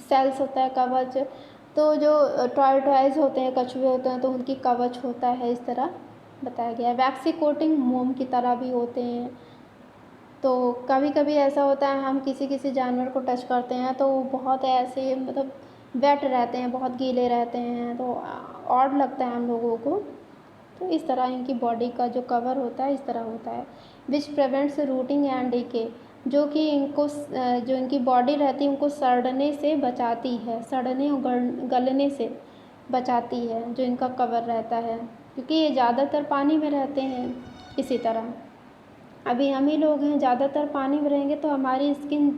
सेल्स होता है कवच, तो तो जो टॉर्टॉइस होते हैं, कछुए होते हैं, तो उनकी कवच होता है, इस तरह बताया गया है। वैक्सी कोटिंग मोम की तरह भी होते हैं। तो कभी कभी ऐसा होता है हम किसी किसी जानवर को टच करते हैं तो वो बहुत ऐसे मतलब वेट रहते हैं, बहुत गीले रहते हैं, तो ऑड लगता है हम लोगों को। तो इस तरह इनकी बॉडी का जो कवर होता है इस तरह होता है। Which prevents rotting and decay, जो कि इनको जो इनकी बॉडी रहती है उनको सड़ने से बचाती है, सड़ने और गलने से बचाती है, जो इनका कवर रहता है, क्योंकि ये ज़्यादातर पानी में रहते हैं। इसी तरह अभी हम ही लोग हैं, ज़्यादातर पानी में रहेंगे तो हमारी स्किन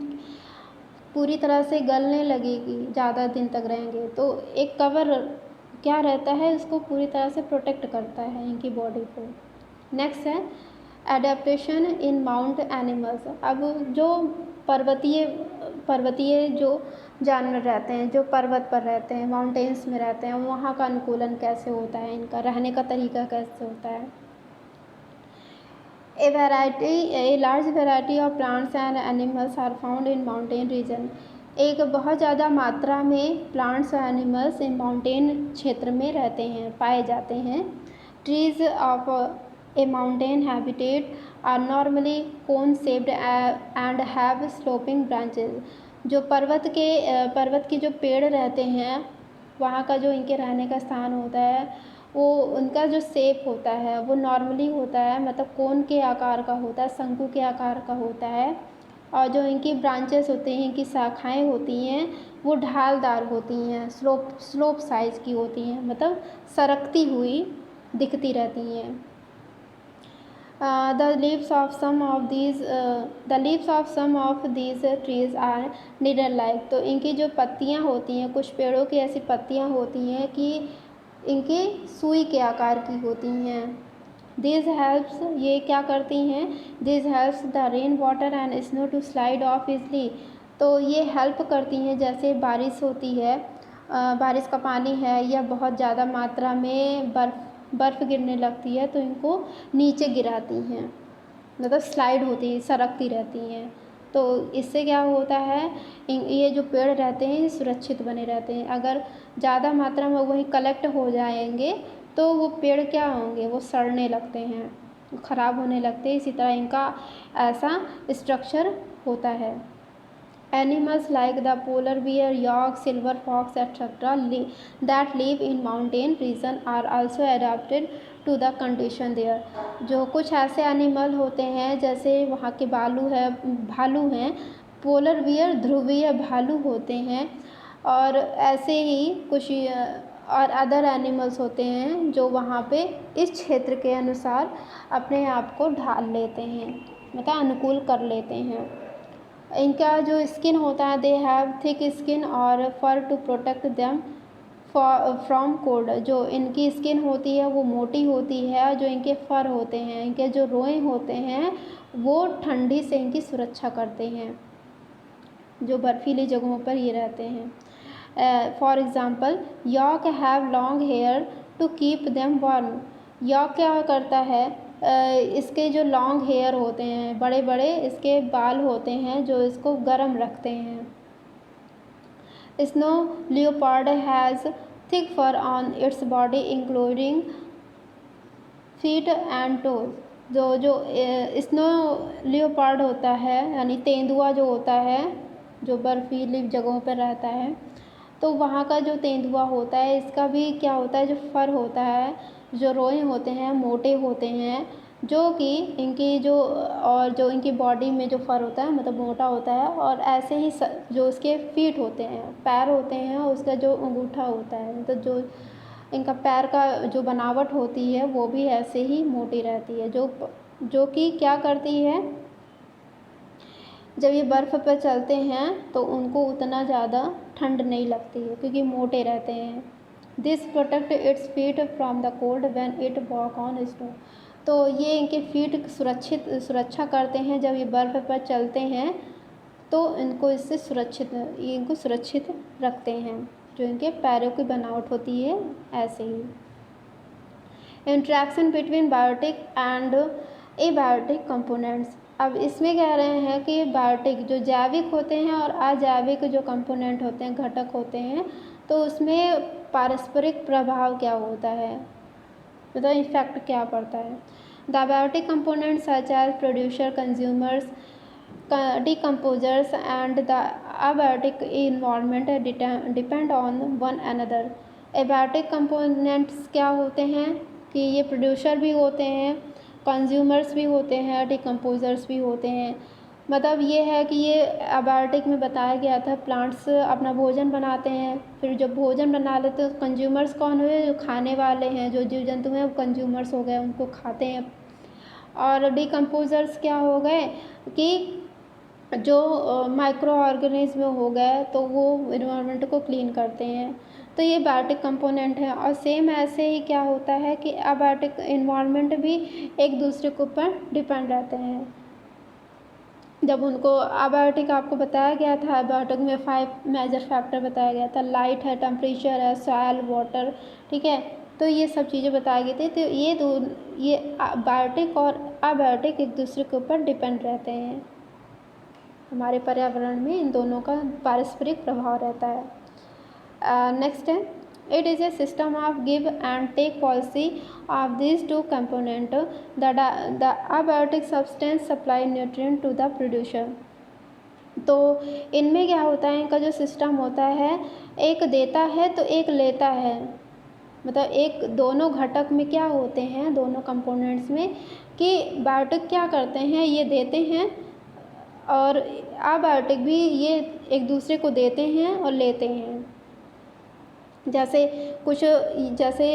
पूरी तरह से गलने लगेगी, ज़्यादा दिन तक रहेंगे। तो एक कवर क्या रहता है, उसको पूरी तरह से प्रोटेक्ट करता है इनकी बॉडी को। नेक्स्ट है एडेप्टेशन इन माउंट एनिमल्स। अब जो पर्वतीय जो जानवर रहते हैं, जो पर्वत पर रहते हैं, माउंटेन्स में रहते हैं, वहाँ का अनुकूलन कैसे होता है, इनका रहने का तरीका कैसे होता है। A large variety of plants and animals are found in mountain region। एक बहुत ज़्यादा मात्रा में प्लांट्स और एनिमल्स इन माउंटेन क्षेत्र में रहते हैं, पाए जाते हैं। Trees of a mountain habitat are normally cone shaped and have sloping branches. जो पर्वत के जो पेड़ रहते हैं, वहाँ का जो इनके रहने का स्थान होता है वो उनका जो शेप होता है वो नॉर्मली होता है, मतलब कोन के आकार का होता है, शंकु के आकार का होता है। और जो इनकी ब्रांचेस होती हैं, इनकी शाखाएं होती हैं, वो ढालदार होती हैं, स्लोप साइज़ की होती हैं, मतलब सरकती हुई दिखती रहती हैं। The leaves of some of these trees are needle-like। तो इनकी जो पत्तियाँ होती हैं, कुछ पेड़ों की ऐसी पत्तियाँ होती हैं कि इनके सुई के आकार की होती हैं। These helps, ये क्या करती हैं, These helps the rain water and snow to slide off easily। तो ये हेल्प करती हैं, जैसे बारिश होती है, बारिश का पानी है या बहुत ज़्यादा मात्रा में बर्फ़ गिरने लगती है तो इनको नीचे गिराती हैं, मतलब स्लाइड होती है, सरकती रहती हैं। तो इससे क्या होता है, ये जो पेड़ रहते हैं ये सुरक्षित बने रहते हैं। अगर ज़्यादा मात्रा में वही कलेक्ट हो जाएंगे तो वो पेड़ क्या होंगे, वो सड़ने लगते हैं, ख़राब होने लगते हैं। इसी तरह इनका ऐसा स्ट्रक्चर होता है। Animals like the polar bear, yak, silver fox, etc. that live in mountain region are also adapted to the condition there। जो कुछ ऐसे एनिमल होते हैं जैसे वहाँ के भालू हैं, पोलर बियर ध्रुवीय भालू होते हैं, और ऐसे ही कुछ और अदर एनिमल्स होते हैं जो वहाँ पे इस क्षेत्र के अनुसार अपने आप को ढाल लेते हैं, मतलब अनुकूल कर लेते हैं। इनका जो स्किन होता है, दे हैव थिक स्किन और fur to protect them from cold. जो इनकी स्किन होती है वो मोटी होती है, जो इनके फर होते हैं, इनके जो रोए होते हैं वो ठंडी से इनकी सुरक्षा करते हैं, जो बर्फीली जगहों पर ये रहते हैं। For example yak have long hair to keep them warm. Yak क्या करता है, इसके जो लॉन्ग हेयर होते हैं, बड़े बड़े इसके बाल होते हैं जो इसको गर्म रखते हैं। Snow leopard has thick fur on its body including feet and toes. जो स्नो लियोपार्ड होता है, यानी तेंदुआ जो होता है, जो बर्फीली जगहों पर रहता है, तो वहाँ का जो तेंदुआ होता है इसका भी क्या होता है, जो फर होता है, जो रोए होते हैं मोटे होते हैं, जो कि जो इनकी बॉडी में जो फर होता है मतलब मोटा होता है। और ऐसे ही जो उसके फीट होते हैं, पैर होते हैं, उसका जो अंगूठा होता है, मतलब जो इनका पैर का जो बनावट होती है वो भी ऐसे ही मोटी रहती है, जो कि क्या करती है, जब ये बर्फ़ पर चलते हैं तो उनको उतना ज़्यादा ठंड नहीं लगती है क्योंकि मोटे रहते हैं। This protect its feet from the cold when it walk on snow. तो ये इनके फीट सुरक्षा करते हैं, जब ये बर्फ़ पर चलते हैं तो इनको सुरक्षित रखते हैं, जो इनके पैरों की बनावट होती है ऐसे ही। Interaction between biotic and abiotic components. अब इसमें कह रहे हैं कि बायोटिक जो जैविक होते हैं और अजैविक जो कंपोनेंट होते हैं, घटक होते हैं, तो उसमें पारस्परिक प्रभाव क्या होता है, मतलब इफेक्ट क्या पड़ता है। The biotic components such as producer, consumers, decomposers and the abiotic environment depend on one another। abiotic components क्या होते हैं कि ये प्रोड्यूसर भी होते हैं, कंज्यूमर्स भी होते हैं, डिकम्पोजर्स भी होते हैं। मतलब ये है कि ये अबायोटिक में बताया गया था, प्लांट्स अपना भोजन बनाते हैं, फिर जब भोजन बना लेते तो कंज्यूमर्स कौन हुए, जो खाने वाले हैं, जो जीव जंतु हैं वो कंज्यूमर्स हो गए, उनको खाते हैं। और डिकम्पोजर्स क्या हो गए कि जो माइक्रो ऑर्गेनिज्म हो गए तो वो इन्वायरमेंट को क्लीन करते हैं। तो ये बायोटिक कंपोनेंट है। और सेम ऐसे ही क्या होता है कि अबायोटिक इन्वायरमेंट भी एक दूसरे के ऊपर डिपेंड रहते हैं। जब उनको अबायोटिक आपको बताया गया था, अबायोटिक में 5 मेजर फैक्टर बताया गया था, लाइट है, टेम्परेचर है, सॉइल, वाटर, ठीक है, तो ये सब चीज़ें बताई गई थी। तो ये बायोटिक और अबायोटिक एक दूसरे के ऊपर डिपेंड रहते हैं। हमारे पर्यावरण में इन दोनों का पारस्परिक प्रभाव रहता है। नेक्स्ट है, it is a system of give and take policy of this two component. The abiotic substance supply nutrient to the producer. तो इनमें क्या होता है, इनका जो सिस्टम होता है, एक देता है तो एक लेता है। मतलब एक दोनों घटक में क्या होते हैं, दोनों कंपोनेंट्स में, कि बायोटिक क्या करते हैं, ये देते हैं, और अबायोटिक भी ये एक दूसरे को देते हैं और लेते हैं। जैसे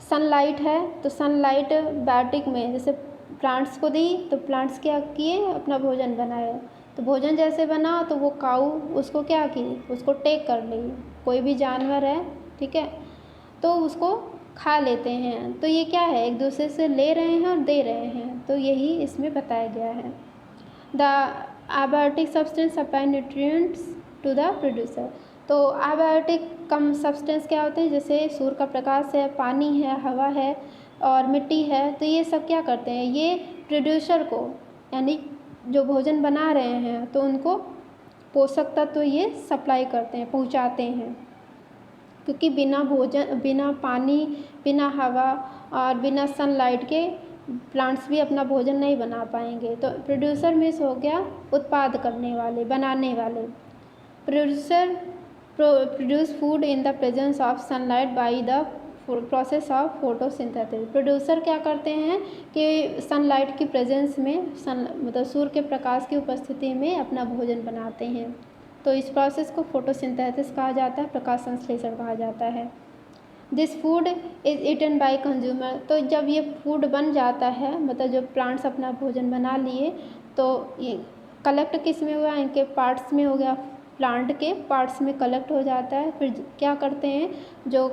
सनलाइट है तो सनलाइट बायोटिक में जैसे प्लांट्स को दी तो प्लांट्स क्या किए, अपना भोजन बनाए। तो भोजन जैसे बना तो वो काऊ उसको क्या की, उसको टेक कर ली। कोई भी जानवर है, ठीक है, तो उसको खा लेते हैं। तो ये क्या है, एक दूसरे से ले रहे हैं और दे रहे हैं। तो यही इसमें बताया गया है। The abiotic substance supply nutrients to the producer. तो अबायोटिक कम सब्सटेंस क्या होते हैं, जैसे सूर्य का प्रकाश है, पानी है, हवा है और मिट्टी है। तो ये सब क्या करते हैं, ये प्रोड्यूसर को, यानी जो भोजन बना रहे हैं, तो उनको पोषक तत्व ये सप्लाई करते हैं, पहुंचाते हैं। क्योंकि बिना भोजन, बिना पानी, बिना हवा और बिना सनलाइट के प्लांट्स भी अपना भोजन नहीं बना पाएंगे। तो प्रोड्यूसर मीन्स हो गया उत्पाद करने वाले, बनाने वाले। Producer produce food in the presence of sunlight by the process of photosynthesis. Producer क्या करते हैं कि सनलाइट की प्रेजेंस में, मतलब सूर्य के प्रकाश की उपस्थिति में अपना भोजन बनाते हैं। तो इस प्रोसेस को फोटोसिंथेसिस कहा जाता है, प्रकाश संश्लेषण कहा जाता है। This food is eaten by consumer. तो जब ये फूड बन जाता है, मतलब जब प्लांट्स अपना भोजन बना लिए, तो ये कलेक्ट किस में हुआ, इनके पार्ट्स में हो गया, प्लांट के पार्ट्स में कलेक्ट हो जाता है। फिर क्या करते हैं, जो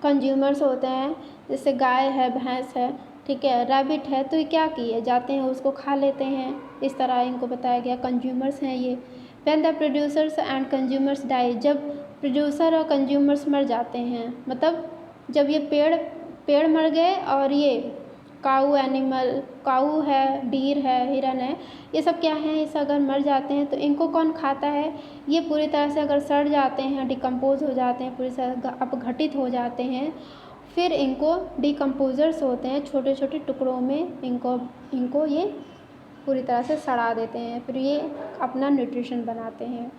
कंज्यूमर्स होते हैं, जैसे गाय है, भैंस है, ठीक है, रैबिट है, तो ये क्या किए जाते हैं, उसको खा लेते हैं। इस तरह इनको बताया गया, कंज्यूमर्स हैं ये। When the producers and consumers die. जब प्रोड्यूसर और कंज्यूमर्स मर जाते हैं, मतलब जब ये पेड़ मर गए और ये काऊ है, डीर है, हिरन है, ये सब क्या है, इस अगर मर जाते हैं तो इनको कौन खाता है, ये पूरी तरह से अगर सड़ जाते हैं, डिकम्पोज हो जाते हैं, पूरी तरह अपघटित हो जाते हैं, फिर इनको डिकम्पोजर्स होते हैं, छोटे छोटे टुकड़ों में इनको ये पूरी तरह से सड़ा देते हैं, फिर ये अपना न्यूट्रिशन बनाते हैं।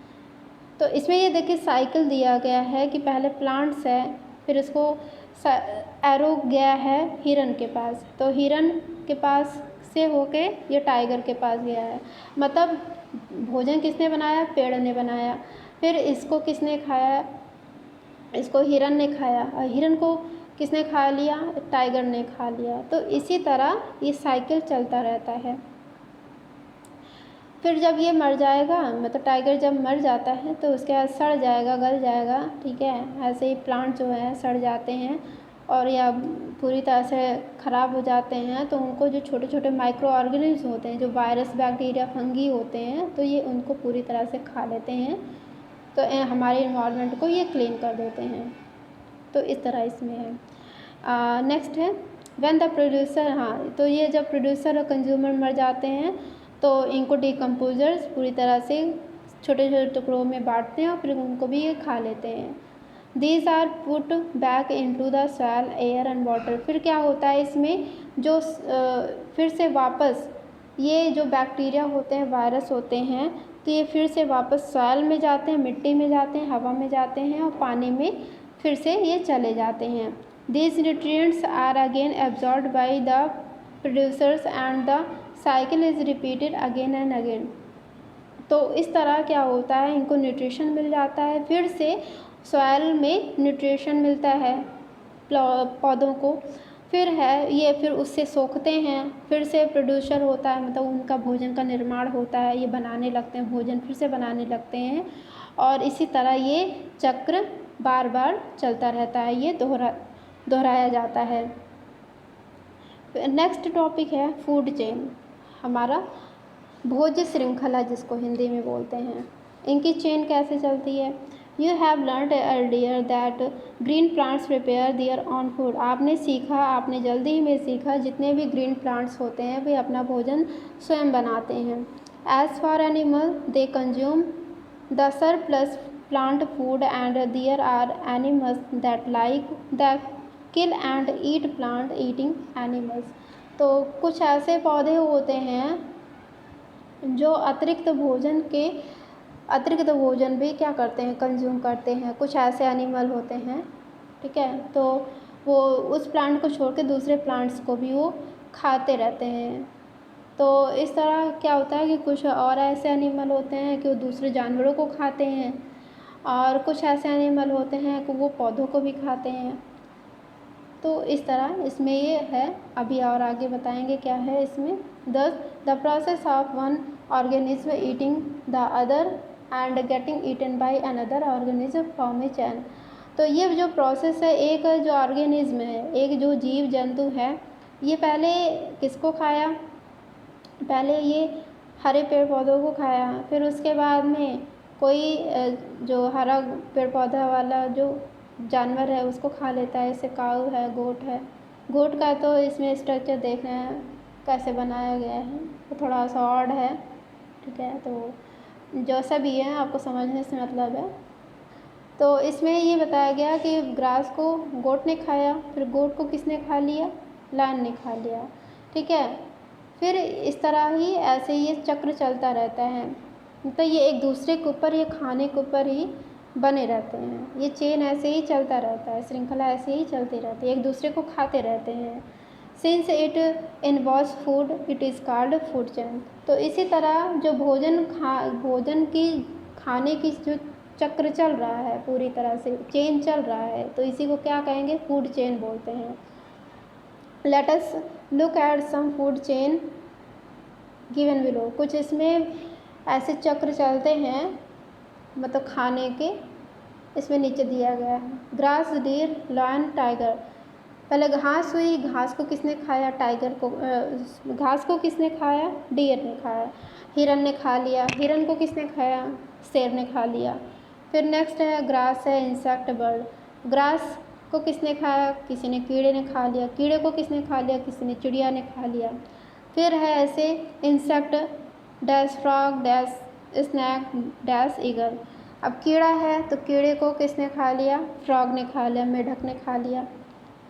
तो इसमें ये देखिए साइकिल दिया गया है कि पहले प्लांट्स है, फिर इसको एरो गया है हिरन के पास, तो हिरन के पास से होके ये टाइगर के पास गया है। मतलब भोजन किसने बनाया, पेड़ ने बनाया। फिर इसको किसने खाया, इसको हिरन ने खाया, और हिरन को किसने खा लिया, टाइगर ने खा लिया। तो इसी तरह ये साइकिल चलता रहता है। फिर जब ये मर जाएगा, मतलब टाइगर जब मर जाता है तो उसके बाद सड़ जाएगा, गल जाएगा, ठीक है। ऐसे ही प्लांट जो है सड़ जाते हैं और या पूरी तरह से ख़राब हो जाते हैं, तो उनको जो छोटे छोटे माइक्रो ऑर्गेनिज्म होते हैं, जो वायरस, बैक्टीरिया, फंगी होते हैं, तो ये उनको पूरी तरह से खा लेते हैं। तो हमारे इन्वायरमेंट को ये क्लीन कर देते हैं। तो इस तरह इसमें है। नेक्स्ट है, व्हेन द प्रोड्यूसर, हाँ तो ये जब प्रोड्यूसर और कंज्यूमर मर जाते हैं तो इनको डिकम्पोजर्स पूरी तरह से छोटे छोटे टुकड़ों में बांटते हैं और फिर उनको भी ये खा लेते हैं। These are put back into the soil, air and water. फिर क्या होता है इसमें, जो फिर से वापस ये जो बैक्टीरिया होते हैं, वायरस होते हैं, तो ये फिर से वापस सॉइल में जाते हैं, मिट्टी में जाते हैं, हवा में जाते हैं और पानी में फिर से ये चले जाते हैं। These nutrients are again absorbed by the producers and the cycle is repeated again and again. तो इस तरह क्या होता है, इनको न्यूट्रिशन मिल जाता है, फिर से सॉइल में न्यूट्रिशन मिलता है पौधों को, फिर है ये फिर उससे सोखते हैं, फिर से प्रोड्यूसर होता है, मतलब उनका भोजन का निर्माण होता है, ये बनाने लगते हैं भोजन, फिर से बनाने लगते हैं और इसी तरह ये चक्र बार बार चलता रहता है, ये दोहराया जाता है। नेक्स्ट टॉपिक है फूड चेन, हमारा भोज्य श्रृंखला जिसको हिंदी में बोलते हैं। इनकी चेन कैसे चलती है। You have learned earlier that green plants prepare their on food. आपने जल्दी ही में सीखा जितने भी ग्रीन प्लांट्स होते हैं वे अपना भोजन स्वयं बनाते हैं। As for animal they consume the surplus plant food and there are animals that like the kill and eat plant eating animals. तो कुछ ऐसे पौधे होते हैं जो अतिरिक्त भोजन भी क्या करते हैं, कंज्यूम करते हैं। कुछ ऐसे एनिमल होते हैं, ठीक है, तो वो उस प्लांट को छोड़ के दूसरे प्लांट्स को भी वो खाते रहते हैं। तो इस तरह क्या होता है कि कुछ और ऐसे एनिमल होते हैं कि वो दूसरे जानवरों को खाते हैं और कुछ ऐसे एनिमल होते हैं कि वो पौधों को भी खाते हैं। तो इस तरह इसमें ये है, अभी और आगे बताएंगे क्या है इसमें। The process of one organism eating the other and getting eaten by another organism form a chain. तो ये जो प्रोसेस है, एक जो ऑर्गेनिज्म है, एक जो जीव जंतु है, ये पहले किसको खाया, पहले ये हरे पेड़ पौधों को खाया, फिर उसके बाद में कोई जो हरा पेड़ पौधा वाला जो जानवर है उसको खा लेता है, जैसे काऊ है, गोट है। गोट का तो इसमें स्ट्रक्चर देखना है कैसे बनाया गया है, तो थोड़ा सा ऑड है, ठीक है, तो जैसा भी है आपको समझने से मतलब है। तो इसमें ये बताया गया कि ग्रास को गोट ने खाया, फिर गोट को किसने खा लिया, लायन ने खा लिया, ठीक है। फिर इस तरह ही ऐसे ये चक्र चलता रहता है, तो ये एक दूसरे के ऊपर, ये खाने के ऊपर ही बने रहते हैं। ये चेन ऐसे ही चलता रहता है, श्रृंखला ऐसे ही चलती रहती है, एक दूसरे को खाते रहते हैं। Since it involves food it is called food chain. तो इसी तरह जो भोजन की खाने की जो चक्र चल रहा है, पूरी तरह से चेन चल रहा है, तो इसी को क्या कहेंगे, फूड चेन बोलते हैं। Let us look at some food chain given below. कुछ इसमें ऐसे चक्र चलते हैं, मतलब खाने के, इसमें नीचे दिया गया है। Grass, deer, lion, tiger. पहले घास हुई, घास को किसने खाया, टाइगर को, घास को किसने खाया, डियर ने खाया। हिरन ने खा लिया, हिरन को किसने खाया, शेर ने खा लिया। फिर नेक्स्ट है ग्रास है इंसेक्ट बर्ड। ग्रास को किसने खाया, किसी ने कीड़े ने खा लिया। कीड़े को किसने खा लिया, किसी ने चिड़िया ने खा लिया। फिर है ऐसे insect dash frog dash snake dash eagle. अब कीड़ा है तो कीड़े को किसने खा लिया, फ्रॉग ने खा लिया, मेढक ने खा लिया।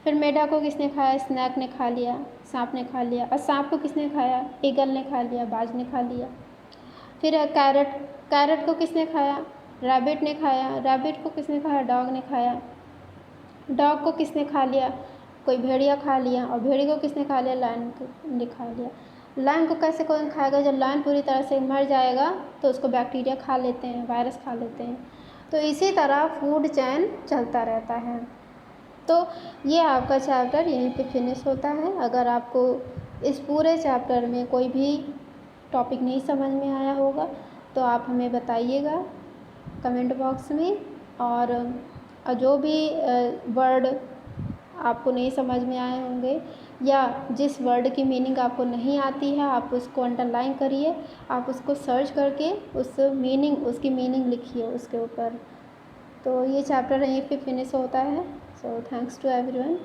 फिर मेढक को किसने खाया, स्नैक ने खा लिया, सांप ने खा लिया। और सांप को किसने खाया, ईगल ने खा लिया, बाज ने खा लिया। फिर है कैरट। कैरट को किसने खाया, रैबिट ने खाया। रैबिट को किसने खाया, डॉग ने खाया। डॉग को किसने खा लिया, कोई भेड़िया खा लिया। और भेड़ी को किसने खा लिया, लायन ने खा लिया। लायन को कैसे कौन खाएगा, जब लायन पूरी तरह से मर जाएगा तो उसको बैक्टीरिया खा लेते हैं, वायरस खा लेते हैं। तो इसी तरह फूड चेन चलता रहता है। तो ये आपका चैप्टर यहीं पे फिनिश होता है। अगर आपको इस पूरे चैप्टर में कोई भी टॉपिक नहीं समझ में आया होगा तो आप हमें बताइएगा कमेंट बॉक्स में। और जो भी वर्ड आपको नहीं समझ में आए होंगे या जिस वर्ड की मीनिंग आपको नहीं आती है, आप उसको अंडरलाइन करिए, आप उसको सर्च करके उसकी मीनिंग लिखिए उसके ऊपर। तो ये चैप्टर यहीं पे फिनिश होता है। So thanks to everyone.